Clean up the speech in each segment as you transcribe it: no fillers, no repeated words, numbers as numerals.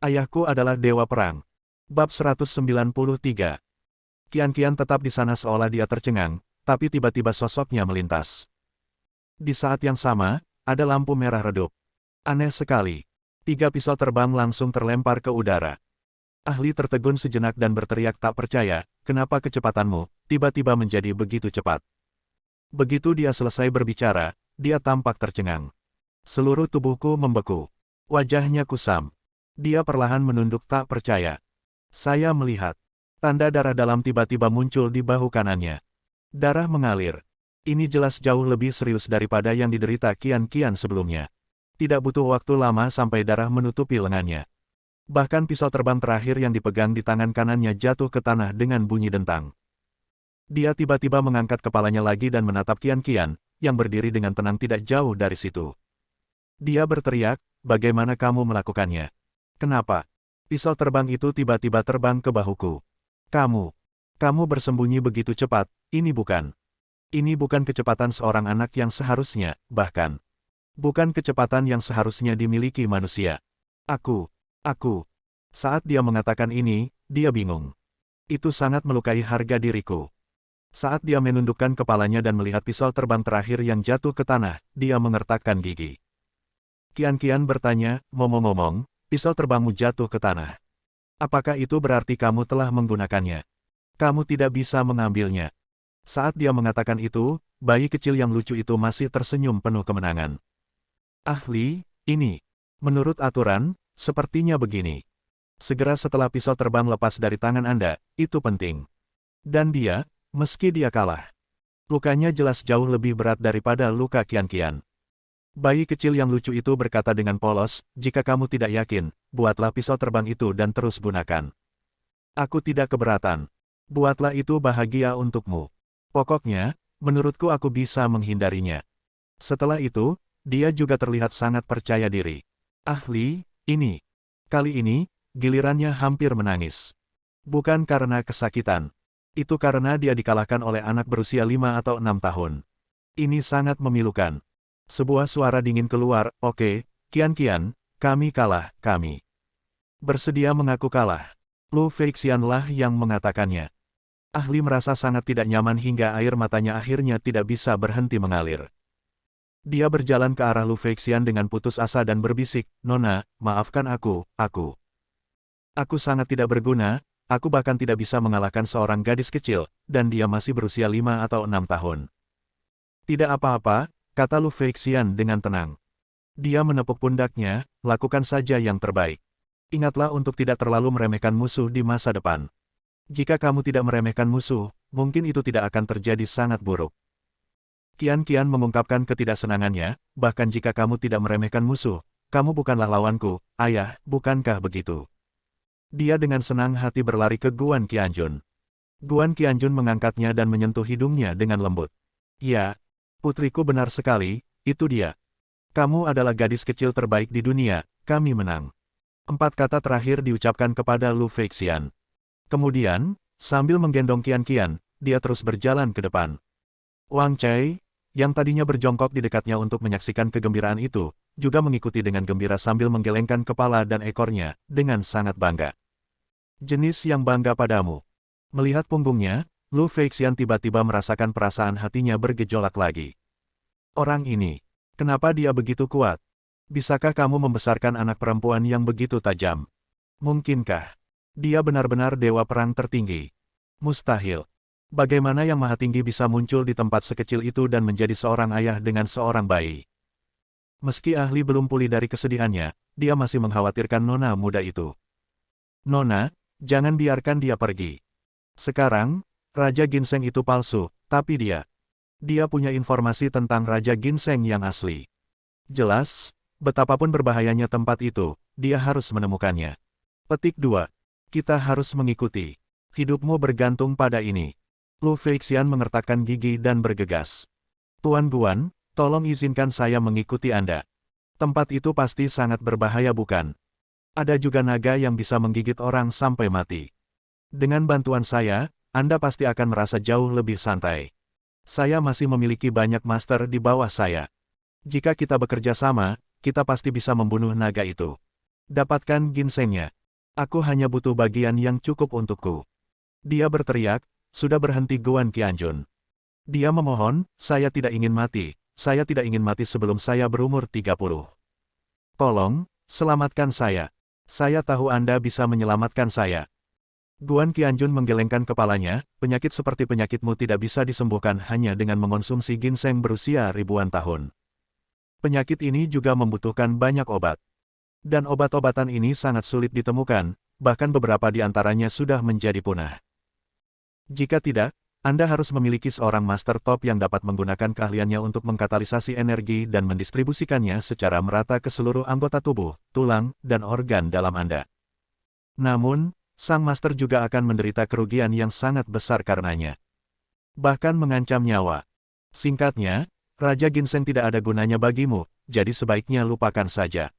Ayahku adalah dewa perang. Bab 193. Qian-Qian tetap di sana seolah dia tercengang, tapi tiba-tiba sosoknya melintas. Di saat yang sama, ada lampu merah redup. Aneh sekali. 3 pisau terbang langsung terlempar ke udara. Ahli tertegun sejenak dan berteriak tak percaya, kenapa kecepatanmu tiba-tiba menjadi begitu cepat. Begitu dia selesai berbicara, dia tampak tercengang. Seluruh tubuhku membeku. Wajahnya kusam. Dia perlahan menunduk tak percaya. Saya melihat. Tanda darah dalam tiba-tiba muncul di bahu kanannya. Darah mengalir. Ini jelas jauh lebih serius daripada yang diderita Qian-Qian sebelumnya. Tidak butuh waktu lama sampai darah menutupi lengannya. Bahkan pisau terbang terakhir yang dipegang di tangan kanannya jatuh ke tanah dengan bunyi dentang. Dia tiba-tiba mengangkat kepalanya lagi dan menatap Qian-Qian, yang berdiri dengan tenang tidak jauh dari situ. Dia berteriak, "Bagaimana kamu melakukannya? Kenapa?" Pisau terbang itu tiba-tiba terbang ke bahuku. Kamu bersembunyi begitu cepat, ini bukan kecepatan seorang anak yang seharusnya, bahkan, bukan kecepatan yang seharusnya dimiliki manusia. Aku. Saat dia mengatakan ini, dia bingung. Itu sangat melukai harga diriku. Saat dia menundukkan kepalanya dan melihat pisau terbang terakhir yang jatuh ke tanah, dia mengertakkan gigi. Qian-Qian bertanya, ngomong-ngomong, pisau terbangmu jatuh ke tanah. Apakah itu berarti kamu telah menggunakannya? Kamu tidak bisa mengambilnya. Saat dia mengatakan itu, bayi kecil yang lucu itu masih tersenyum penuh kemenangan. Ahli, ini. Menurut aturan, sepertinya begini. Segera setelah pisau terbang lepas dari tangan Anda, itu penting. Dan dia, meski dia kalah, lukanya jelas jauh lebih berat daripada luka Qian-Qian. Bayi kecil yang lucu itu berkata dengan polos, "Jika kamu tidak yakin, buatlah pisau terbang itu dan terus gunakan. Aku tidak keberatan. Buatlah itu bahagia untukmu. Pokoknya, menurutku aku bisa menghindarinya." Setelah itu, dia juga terlihat sangat percaya diri. Ahli, ini. Kali ini, gilirannya hampir menangis. Bukan karena kesakitan. Itu karena dia dikalahkan oleh anak berusia 5 atau 6 tahun. Ini sangat memilukan. Sebuah suara dingin keluar, "Oke, Qian-Qian, kami kalah, kami bersedia mengaku kalah." Lu Feixianlah yang mengatakannya. Ahli merasa sangat tidak nyaman hingga air matanya akhirnya tidak bisa berhenti mengalir. Dia berjalan ke arah Lu Feixian dengan putus asa dan berbisik, "Nona, maafkan aku. Aku sangat tidak berguna, aku bahkan tidak bisa mengalahkan seorang gadis kecil, dan dia masih berusia 5 atau 6 tahun. Tidak apa-apa, kata Lu Feixian dengan tenang. Dia menepuk pundaknya, lakukan saja yang terbaik. Ingatlah untuk tidak terlalu meremehkan musuh di masa depan. Jika kamu tidak meremehkan musuh, mungkin itu tidak akan terjadi sangat buruk. Qian-Qian mengungkapkan ketidaksenangannya, bahkan jika kamu tidak meremehkan musuh, kamu bukanlah lawanku, ayah, bukankah begitu? Dia dengan senang hati berlari ke Guan Qianjun. Guan Qianjun mengangkatnya dan menyentuh hidungnya dengan lembut. Ya, putriku benar sekali, itu dia. Kamu adalah gadis kecil terbaik di dunia, kami menang. 4 kata terakhir diucapkan kepada Lu Feixian. Kemudian, sambil menggendong Qian-Qian, dia terus berjalan ke depan. Wang Cai, yang tadinya berjongkok di dekatnya untuk menyaksikan kegembiraan itu, juga mengikuti dengan gembira sambil menggelengkan kepala dan ekornya, dengan sangat bangga. Jenis yang bangga padamu. Melihat punggungnya, Lu Feixian tiba-tiba merasakan perasaan hatinya bergejolak lagi. Orang ini, kenapa dia begitu kuat? Bisakah kamu membesarkan anak perempuan yang begitu tajam? Mungkinkah dia benar-benar dewa perang tertinggi? Mustahil. Bagaimana yang maha tinggi bisa muncul di tempat sekecil itu dan menjadi seorang ayah dengan seorang bayi? Meski ahli belum pulih dari kesedihannya, dia masih mengkhawatirkan nona muda itu. Nona, jangan biarkan dia pergi. Sekarang, Raja Ginseng itu palsu, tapi dia punya informasi tentang Raja Ginseng yang asli. Jelas, betapapun berbahayanya tempat itu, dia harus menemukannya. Petik 2. Kita harus mengikuti. Hidupmu bergantung pada ini. Lu Feixian mengertakkan gigi dan bergegas. Tuan Guan, tolong izinkan saya mengikuti Anda. Tempat itu pasti sangat berbahaya bukan? Ada juga naga yang bisa menggigit orang sampai mati. Dengan bantuan saya, Anda pasti akan merasa jauh lebih santai. Saya masih memiliki banyak master di bawah saya. Jika kita bekerja sama, kita pasti bisa membunuh naga itu. Dapatkan ginsengnya. Aku hanya butuh bagian yang cukup untukku. Dia berteriak, sudah berhenti Guan Qianjun. Dia memohon, saya tidak ingin mati. Saya tidak ingin mati sebelum saya berumur 30. Tolong, selamatkan saya. Saya tahu Anda bisa menyelamatkan saya. Guan Qianjun menggelengkan kepalanya, penyakit seperti penyakitmu tidak bisa disembuhkan hanya dengan mengonsumsi ginseng berusia ribuan tahun. Penyakit ini juga membutuhkan banyak obat. Dan obat-obatan ini sangat sulit ditemukan, bahkan beberapa di antaranya sudah menjadi punah. Jika tidak, Anda harus memiliki seorang master top yang dapat menggunakan keahliannya untuk mengkatalisasi energi dan mendistribusikannya secara merata ke seluruh anggota tubuh, tulang, dan organ dalam Anda. Namun, sang master juga akan menderita kerugian yang sangat besar karenanya. Bahkan mengancam nyawa. Singkatnya, Raja Ginseng tidak ada gunanya bagimu, jadi sebaiknya lupakan saja.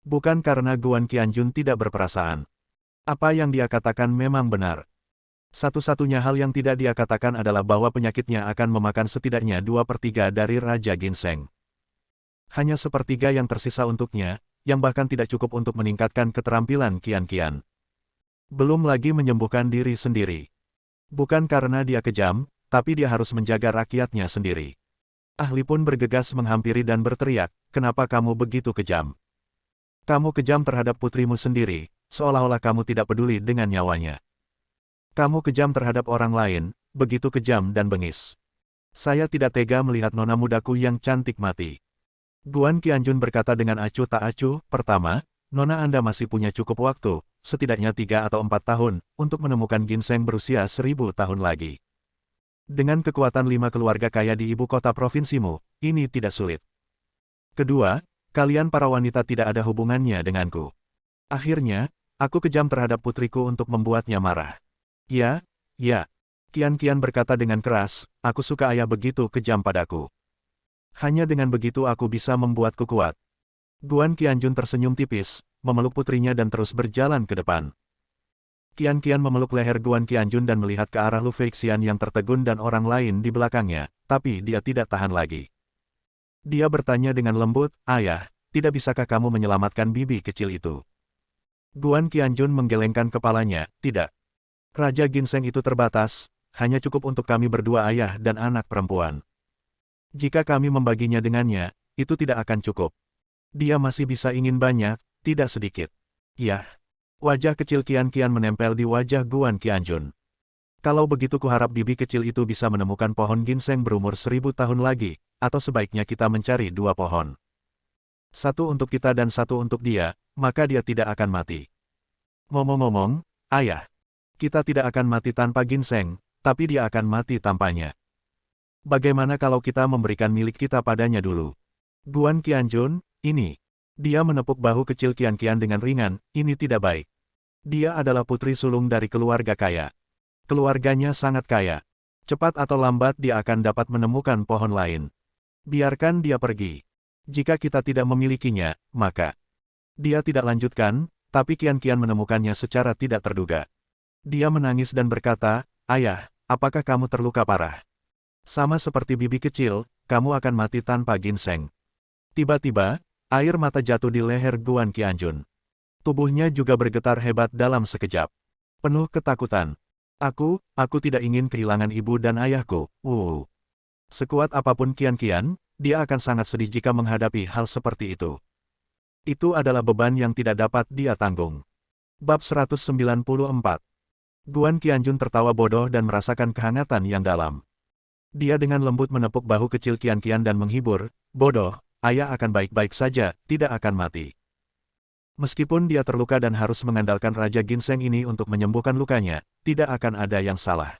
Bukan karena Guan Qianjun tidak berperasaan. Apa yang dia katakan memang benar. Satu-satunya hal yang tidak dia katakan adalah bahwa penyakitnya akan memakan setidaknya 2/3 dari Raja Ginseng. Hanya sepertiga yang tersisa untuknya, yang bahkan tidak cukup untuk meningkatkan keterampilan Qian-Qian. Belum lagi menyembuhkan diri sendiri. Bukan karena dia kejam, tapi dia harus menjaga rakyatnya sendiri. Ahli pun bergegas menghampiri dan berteriak, kenapa kamu begitu kejam? Kamu kejam terhadap putrimu sendiri, seolah-olah kamu tidak peduli dengan nyawanya. Kamu kejam terhadap orang lain, begitu kejam dan bengis. Saya tidak tega melihat nona mudaku yang cantik mati. Guan Qianjun berkata dengan acuh tak acuh, pertama, nona Anda masih punya cukup waktu, setidaknya 3 atau 4 tahun, untuk menemukan ginseng berusia 1000 tahun lagi. Dengan kekuatan 5 keluarga kaya di ibu kota provinsimu, ini tidak sulit. Kedua, kalian para wanita tidak ada hubungannya denganku. Akhirnya, aku kejam terhadap putriku untuk membuatnya marah. Ya, ya. Qian-Qian berkata dengan keras, aku suka ayah begitu kejam padaku. Hanya dengan begitu aku bisa membuatku kuat. Guan Qianjun tersenyum tipis, memeluk putrinya dan terus berjalan ke depan. Qian-Qian memeluk leher Guan Qianjun dan melihat ke arah Lu Feixian yang tertegun dan orang lain di belakangnya, tapi dia tidak tahan lagi. Dia bertanya dengan lembut, ayah, tidak bisakah kamu menyelamatkan bibi kecil itu? Guan Qianjun menggelengkan kepalanya, tidak. Raja Ginseng itu terbatas, hanya cukup untuk kami berdua ayah dan anak perempuan. Jika kami membaginya dengannya, itu tidak akan cukup. Dia masih bisa ingin banyak, tidak sedikit. Yah. Wajah kecil Qian-Qian menempel di wajah Guan Qianjun. Kalau begitu kuharap bibi kecil itu bisa menemukan pohon ginseng berumur 1000 tahun lagi, atau sebaiknya kita mencari 2 pohon. Satu untuk kita dan satu untuk dia, maka dia tidak akan mati. Ngomong-ngomong, ayah, kita tidak akan mati tanpa ginseng, tapi dia akan mati tanpanya. Bagaimana kalau kita memberikan milik kita padanya dulu? Guan Qianjun, ini. Dia menepuk bahu kecil Qian-Qian dengan ringan, ini tidak baik. Dia adalah putri sulung dari keluarga kaya. Keluarganya sangat kaya. Cepat atau lambat dia akan dapat menemukan pohon lain. Biarkan dia pergi. Jika kita tidak memilikinya, maka dia tidak lanjutkan, tapi Qian-Qian menemukannya secara tidak terduga. Dia menangis dan berkata, ayah, apakah kamu terluka parah? Sama seperti bibi kecil, kamu akan mati tanpa ginseng. Tiba-tiba, air mata jatuh di leher Guan Qianjun. Tubuhnya juga bergetar hebat dalam sekejap. Penuh ketakutan. Aku tidak ingin kehilangan ibu dan ayahku. Sekuat apapun Qian-Qian, dia akan sangat sedih jika menghadapi hal seperti itu. Itu adalah beban yang tidak dapat dia tanggung. Bab 194. Guan Qianjun tertawa bodoh dan merasakan kehangatan yang dalam. Dia dengan lembut menepuk bahu kecil Qian-Qian dan menghibur, bodoh, ayah akan baik-baik saja, tidak akan mati. Meskipun dia terluka dan harus mengandalkan Raja Ginseng ini untuk menyembuhkan lukanya, tidak akan ada yang salah.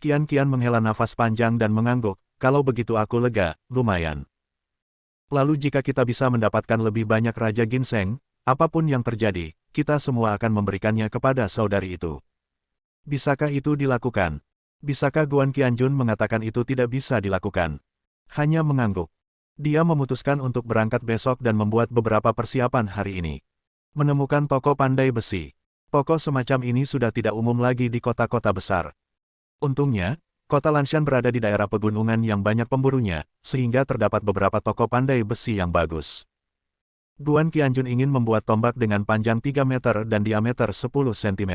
Qian-Qian menghela nafas panjang dan mengangguk, kalau begitu aku lega, lumayan. Lalu jika kita bisa mendapatkan lebih banyak Raja Ginseng, apapun yang terjadi, kita semua akan memberikannya kepada saudari itu. Bisakah itu dilakukan? Bisakah Guan Qianjun mengatakan itu tidak bisa dilakukan? Hanya mengangguk. Dia memutuskan untuk berangkat besok dan membuat beberapa persiapan hari ini. Menemukan toko pandai besi. Toko semacam ini sudah tidak umum lagi di kota-kota besar. Untungnya, kota Lanshan berada di daerah pegunungan yang banyak pemburunya, sehingga terdapat beberapa toko pandai besi yang bagus. Guan Qianjun ingin membuat tombak dengan panjang 3 meter dan diameter 10 cm.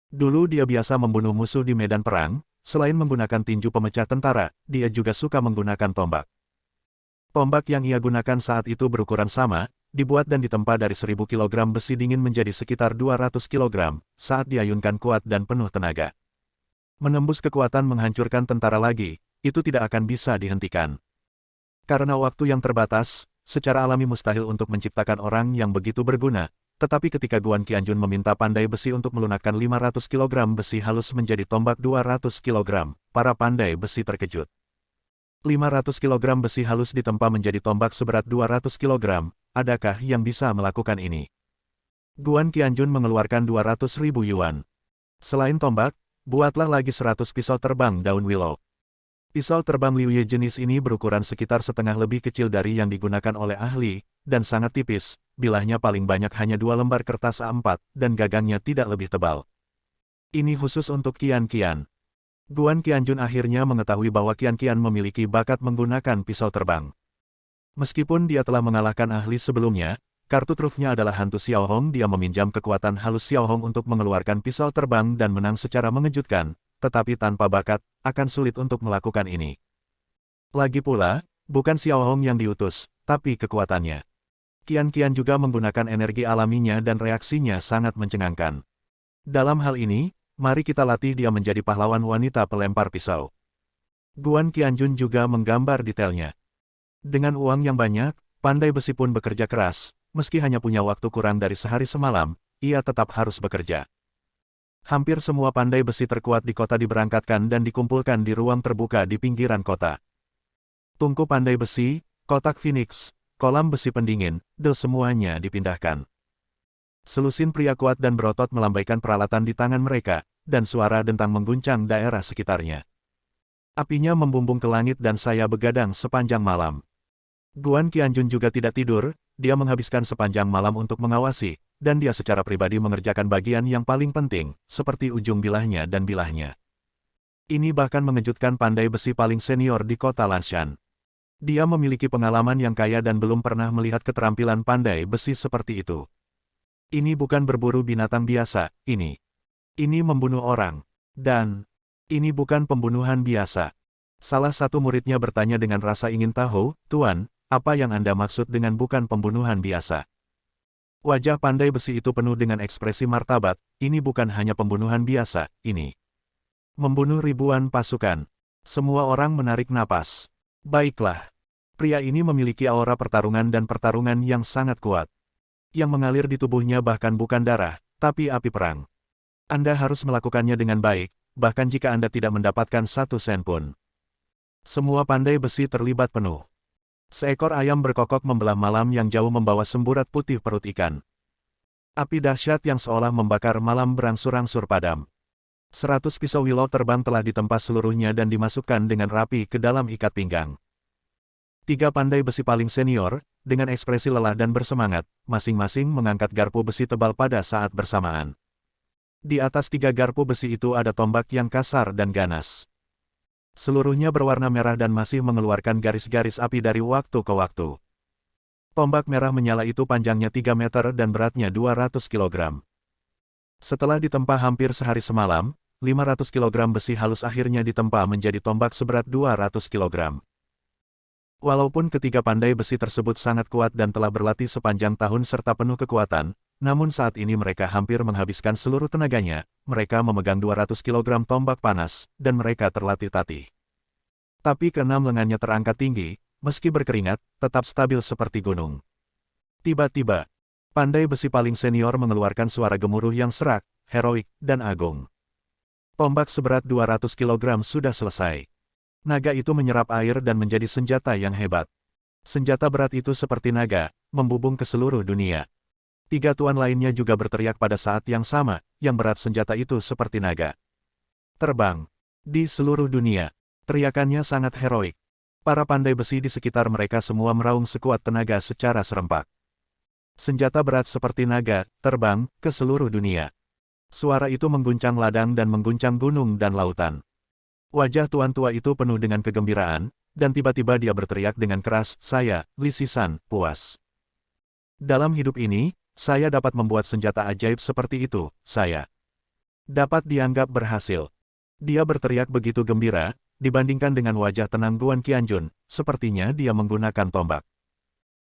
Dulu dia biasa membunuh musuh di medan perang, selain menggunakan tinju pemecah tentara, dia juga suka menggunakan tombak. Tombak yang ia gunakan saat itu berukuran sama, dibuat dan ditempa dari 1000 kg besi dingin menjadi sekitar 200 kg, saat diayunkan kuat dan penuh tenaga. Menembus kekuatan menghancurkan tentara lagi, itu tidak akan bisa dihentikan. Karena waktu yang terbatas, secara alami mustahil untuk menciptakan orang yang begitu berguna, tetapi ketika Guan Qianjun meminta pandai besi untuk melunakkan 500 kg besi halus menjadi tombak 200 kg, para pandai besi terkejut. 500 kg besi halus ditempa menjadi tombak seberat 200 kg, adakah yang bisa melakukan ini? Guan Qianjun mengeluarkan 200.000 yuan. Selain tombak, buatlah lagi 100 pisau terbang daun willow. Pisau terbang Liu Ye jenis ini berukuran sekitar setengah lebih kecil dari yang digunakan oleh ahli, dan sangat tipis, bilahnya paling banyak hanya 2 lembar kertas A4, dan gagangnya tidak lebih tebal. Ini khusus untuk Qian Qian. Guan Qianjun akhirnya mengetahui bahwa Qian Qian memiliki bakat menggunakan pisau terbang. Meskipun dia telah mengalahkan ahli sebelumnya, kartu trufnya adalah hantu Xiao Hong. Dia meminjam kekuatan halus Xiao Hong untuk mengeluarkan pisau terbang dan menang secara mengejutkan, tetapi tanpa bakat, akan sulit untuk melakukan ini. Lagi pula, bukan Xiao Hong yang diutus, tapi kekuatannya. Qian Qian juga menggunakan energi alaminya dan reaksinya sangat mencengangkan. Dalam hal ini, mari kita latih dia menjadi pahlawan wanita pelempar pisau. Guan Qianjun juga menggambar detailnya. Dengan uang yang banyak, pandai besi pun bekerja keras, meski hanya punya waktu kurang dari sehari semalam, ia tetap harus bekerja. Hampir semua pandai besi terkuat di kota diberangkatkan dan dikumpulkan di ruang terbuka di pinggiran kota. Tungku pandai besi, kotak Phoenix, kolam besi pendingin, semuanya dipindahkan. Selusin pria kuat dan berotot melambaikan peralatan di tangan mereka, dan suara dentang mengguncang daerah sekitarnya. Apinya membumbung ke langit dan saya begadang sepanjang malam. Guan Qianjun juga tidak tidur, dia menghabiskan sepanjang malam untuk mengawasi, dan dia secara pribadi mengerjakan bagian yang paling penting, seperti ujung bilahnya dan bilahnya. Ini bahkan mengejutkan pandai besi paling senior di kota Lanshan. Dia memiliki pengalaman yang kaya dan belum pernah melihat keterampilan pandai besi seperti itu. Ini bukan berburu binatang biasa, ini membunuh orang. Dan ini bukan pembunuhan biasa. Salah satu muridnya bertanya dengan rasa ingin tahu, "Tuan, apa yang Anda maksud dengan bukan pembunuhan biasa?" Wajah pandai besi itu penuh dengan ekspresi martabat, ini bukan hanya pembunuhan biasa, ini membunuh ribuan pasukan. Semua orang menarik napas. Baiklah. Pria ini memiliki aura pertarungan dan pertarungan yang sangat kuat. Yang mengalir di tubuhnya bahkan bukan darah, tapi api perang. Anda harus melakukannya dengan baik, bahkan jika Anda tidak mendapatkan 1 sen pun. Semua pandai besi terlibat penuh. Seekor ayam berkokok membelah malam yang jauh membawa semburat putih perut ikan. Api dahsyat yang seolah membakar malam berangsur-angsur padam. 100 pisau willow terbang telah ditempa seluruhnya dan dimasukkan dengan rapi ke dalam ikat pinggang. 3 pandai besi paling senior, dengan ekspresi lelah dan bersemangat, masing-masing mengangkat garpu besi tebal pada saat bersamaan. Di atas 3 garpu besi itu ada tombak yang kasar dan ganas. Seluruhnya berwarna merah dan masih mengeluarkan garis-garis api dari waktu ke waktu. Tombak merah menyala itu panjangnya 3 meter dan beratnya 200 kg. Setelah ditempa hampir sehari semalam, 500 kg besi halus akhirnya ditempa menjadi tombak seberat 200 kg. Walaupun ketiga pandai besi tersebut sangat kuat dan telah berlatih sepanjang tahun serta penuh kekuatan, namun saat ini mereka hampir menghabiskan seluruh tenaganya, mereka memegang 200 kg tombak panas, dan mereka terlatih-tatih. Tapi keenam lengannya terangkat tinggi, meski berkeringat, tetap stabil seperti gunung. Tiba-tiba, pandai besi paling senior mengeluarkan suara gemuruh yang serak, heroik, dan agung. Tombak seberat 200 kg sudah selesai. Naga itu menyerap air dan menjadi senjata yang hebat. Senjata berat itu seperti naga, membubung ke seluruh dunia. 3 tuan lainnya juga berteriak pada saat yang sama, yang berat senjata itu seperti naga. Terbang. Di seluruh dunia, teriakannya sangat heroik. Para pandai besi di sekitar mereka semua meraung sekuat tenaga secara serempak. Senjata berat seperti naga, terbang, ke seluruh dunia. Suara itu mengguncang ladang dan mengguncang gunung dan lautan. Wajah tuan tua itu penuh dengan kegembiraan, dan tiba-tiba dia berteriak dengan keras, "Saya, Li Sisan, puas." Dalam hidup ini, saya dapat membuat senjata ajaib seperti itu, saya dapat dianggap berhasil. Dia berteriak begitu gembira, dibandingkan dengan wajah tenang Guan Qianjun, sepertinya dia menggunakan tombak.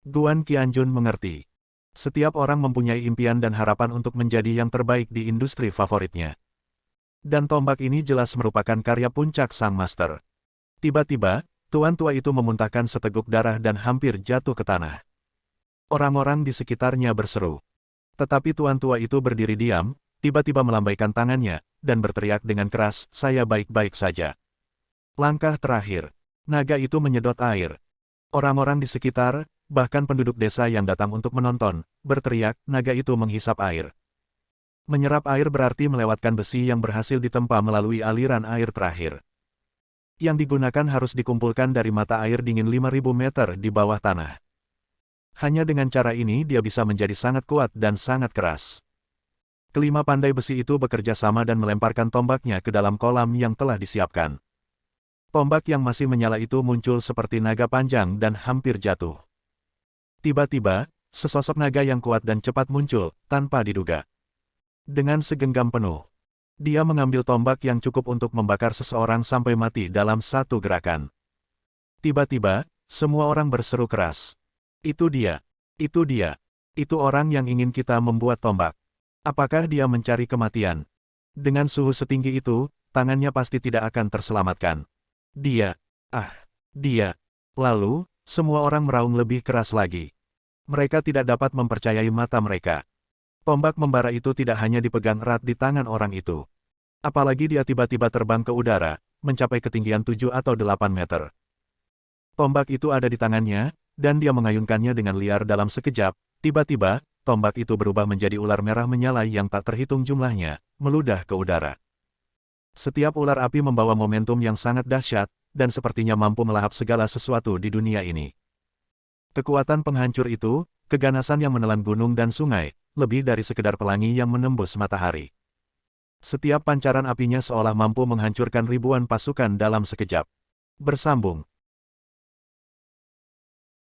Guan Qianjun mengerti. Setiap orang mempunyai impian dan harapan untuk menjadi yang terbaik di industri favoritnya. Dan tombak ini jelas merupakan karya puncak sang master. Tiba-tiba, tuan tua itu memuntahkan seteguk darah dan hampir jatuh ke tanah. Orang-orang di sekitarnya berseru. Tetapi tuan tua itu berdiri diam, tiba-tiba melambaikan tangannya, dan berteriak dengan keras, "Saya baik-baik saja." Langkah terakhir. Naga itu menyedot air. Orang-orang di sekitar, bahkan penduduk desa yang datang untuk menonton, berteriak, naga itu menghisap air. Menyerap air berarti melewatkan besi yang berhasil ditempa melalui aliran air terakhir. Yang digunakan harus dikumpulkan dari mata air dingin 5.000 meter di bawah tanah. Hanya dengan cara ini dia bisa menjadi sangat kuat dan sangat keras. Kelima pandai besi itu bekerja sama dan melemparkan tombaknya ke dalam kolam yang telah disiapkan. Tombak yang masih menyala itu muncul seperti naga panjang dan hampir jatuh. Tiba-tiba, sesosok naga yang kuat dan cepat muncul, tanpa diduga. Dengan segenggam penuh, dia mengambil tombak yang cukup untuk membakar seseorang sampai mati dalam satu gerakan. Tiba-tiba, semua orang berseru keras. Itu dia. Itu dia. Itu orang yang ingin kita membuat tombak. Apakah dia mencari kematian? Dengan suhu setinggi itu, tangannya pasti tidak akan terselamatkan. Dia. Dia. Lalu, semua orang meraung lebih keras lagi. Mereka tidak dapat mempercayai mata mereka. Tombak membara itu tidak hanya dipegang erat di tangan orang itu. Apalagi dia tiba-tiba terbang ke udara, mencapai ketinggian 7 atau 8 meter. Tombak itu ada di tangannya, dan dia mengayunkannya dengan liar dalam sekejap. Tiba-tiba, tombak itu berubah menjadi ular merah menyala yang tak terhitung jumlahnya, meludah ke udara. Setiap ular api membawa momentum yang sangat dahsyat, dan sepertinya mampu melahap segala sesuatu di dunia ini. Kekuatan penghancur itu, keganasan yang menelan gunung dan sungai, lebih dari sekedar pelangi yang menembus matahari. Setiap pancaran apinya seolah mampu menghancurkan ribuan pasukan dalam sekejap. Bersambung.